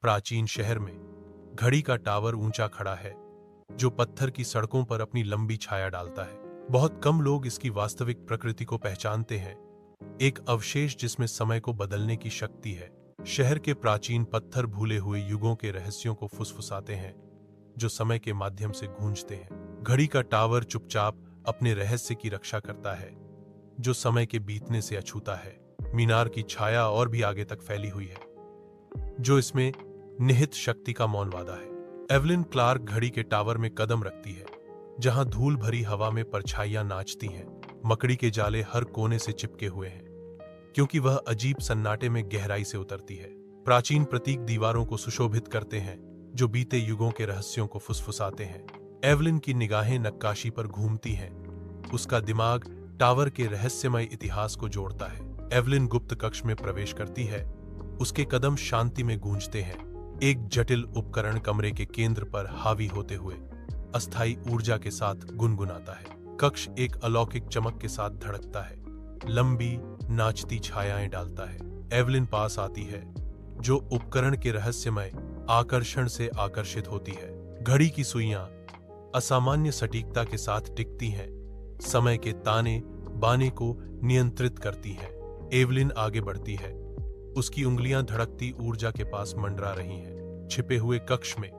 प्राचीन शहर में घड़ी का टावर ऊंचा खड़ा है, जो पत्थर की सड़कों पर अपनी लंबी छाया डालता है। बहुत कम लोग इसकी वास्तविक प्रकृति को पहचानते हैं, एक अवशेष जिसमें समय को बदलने की शक्ति है। शहर के प्राचीन पत्थर भूले हुए युगों के रहस्यों को फुसफुसाते हैं, जो समय के माध्यम से गूंजते हैं। घड़ी का टावर चुपचाप अपने रहस्य की रक्षा करता है, जो समय के बीतने से अछूता है। मीनार की छाया और भी आगे तक फैली हुई है, जो इसमें निहित शक्ति का मौन वादा है। एवलिन क्लार्क घड़ी के टावर में कदम रखती है, जहां धूल भरी हवा में परछाइयां नाचती हैं। मकड़ी के जाले हर कोने से चिपके हुए हैं, क्योंकि वह अजीब सन्नाटे में गहराई से उतरती है। प्राचीन प्रतीक दीवारों को सुशोभित करते हैं, जो बीते युगों के रहस्यों को फुसफुसाते हैं। एवलिन की निगाहें नक्काशी पर घूमती हैं, उसका दिमाग टावर के रहस्यमय इतिहास को जोड़ता है। एवलिन गुप्त कक्ष में प्रवेश करती है, उसके कदम शांति में गूंजते हैं। एक जटिल उपकरण कमरे के केंद्र पर हावी होते हुए अस्थायी ऊर्जा के साथ गुनगुनाता है। कक्ष एक अलौकिक चमक के साथ धड़कता है, लंबी नाचती छायाएं डालता है। एवलिन पास आती है, जो उपकरण के रहस्यमय आकर्षण से आकर्षित होती है। घड़ी की सुइयां असामान्य सटीकता के साथ टिकती हैं, समय के ताने बाने को नियंत्रित करती हैं। एवलिन आगे बढ़ती है, उसकी उंगलियां धड़कती ऊर्जा के पास मंडरा रही हैं। छिपे हुए कक्ष में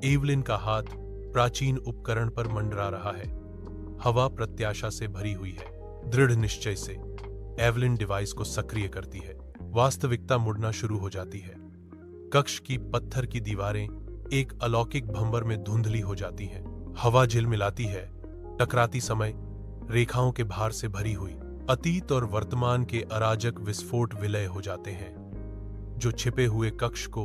एवलिन का हाथ प्राचीन उपकरण पर मंडरा रहा है। हवा प्रत्याशा से भरी हुई है। दृढ़ निश्चय से एवलिन डिवाइस को सक्रिय करती है। वास्तविकता मुड़ना शुरू हो जाती है। कक्ष की पत्थर की दीवारें एक अलौकिक भंवर में धुंधली हो जाती हैं। हवा झिलमिलाती है, टकराती समय रेखाओं के भार से भरी हुई। अतीत और वर्तमान के अराजक विस्फोट विलय हो जाते हैं, जो छिपे हुए कक्ष को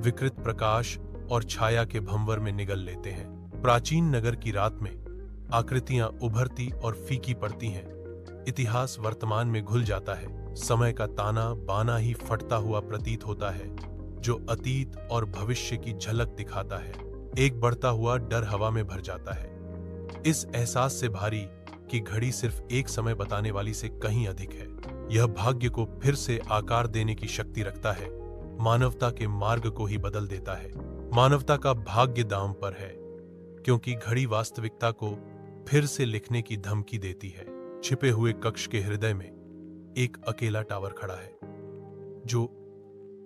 विकृत प्रकाश और छाया के भंवर में निगल लेते हैं। प्राचीन नगर की रात में आकृतियां उभरती और फीकी पड़ती हैं। इतिहास वर्तमान में घुल जाता है। समय का ताना बाना ही फटता हुआ प्रतीत होता है, जो अतीत और भविष्य की झलक दिखाता है। एक बढ़ता हुआ डर हवा में भर जाता है, इस एहसास से भारी कि घड़ी सिर्फ एक समय बताने वाली से कहीं अधिक है। यह भाग्य को फिर से आकार देने की शक्ति रखता है, मानवता के मार्ग को ही बदल देता है। मानवता का भाग्य दांव पर है, क्योंकि घड़ी वास्तविकता को फिर से लिखने की धमकी देती है। छिपे हुए कक्ष के हृदय में एक अकेला टावर खड़ा है, जो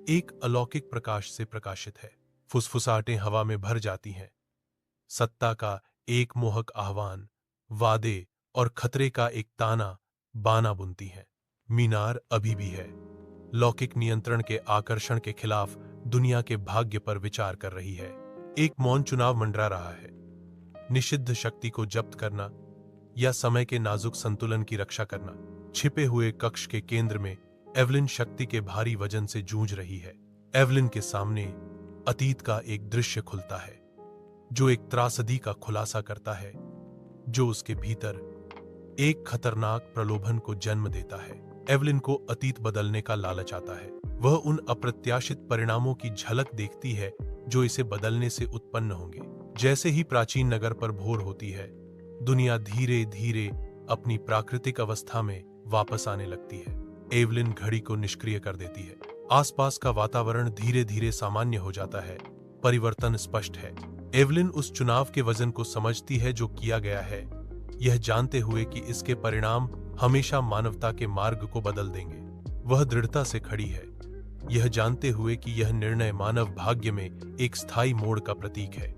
एक अलौकिक प्रकाश से प्रकाशित है। फुसफुसाहटें हवा में भर जाती हैं। सत्ता का एक मोहक आह्वान, वादे और खतरे का एक ताना बाना बुनती है। मीनार अभी भी है, लौकिक नियंत्रण के आकर्षण के खिलाफ दुनिया के भाग्य पर विचार कर रही है। एक मौन चुनाव मंडरा रहा है, निषिद्ध शक्ति को जब्त करना या समय के नाजुक संतुलन की रक्षा करना। छिपे हुए कक्ष के केंद्र में एवलिन शक्ति के भारी वजन से जूझ रही है। एवलिन के सामने अतीत का एक दृश्य खुलता है, जो एक त्रासदी का खुलासा करता है, जो उसके भीतर एक खतरनाक प्रलोभन को जन्म देता है। एवलिन को अतीत बदलने का लालच आता है। वह उन अप्रत्याशित परिणामों की झलक देखती है, जो इसे बदलने से उत्पन्न होंगे। जैसे ही प्राचीन नगर पर भोर होती है, दुनिया धीरे धीरे अपनी प्राकृतिक अवस्था में वापस आने लगती है। एवलिन घड़ी को निष्क्रिय कर देती है। आसपास का वातावरण धीरे धीरे सामान्य हो जाता है। परिवर्तन स्पष्ट है। एवलिन उस चुनाव के वजन को समझती है जो किया गया है, यह जानते हुए कि इसके परिणाम हमेशा मानवता के मार्ग को बदल देंगे। वह दृढ़ता से खड़ी है, यह जानते हुए कि यह निर्णय मानव भाग्य में एक स्थायी मोड़ का प्रतीक है।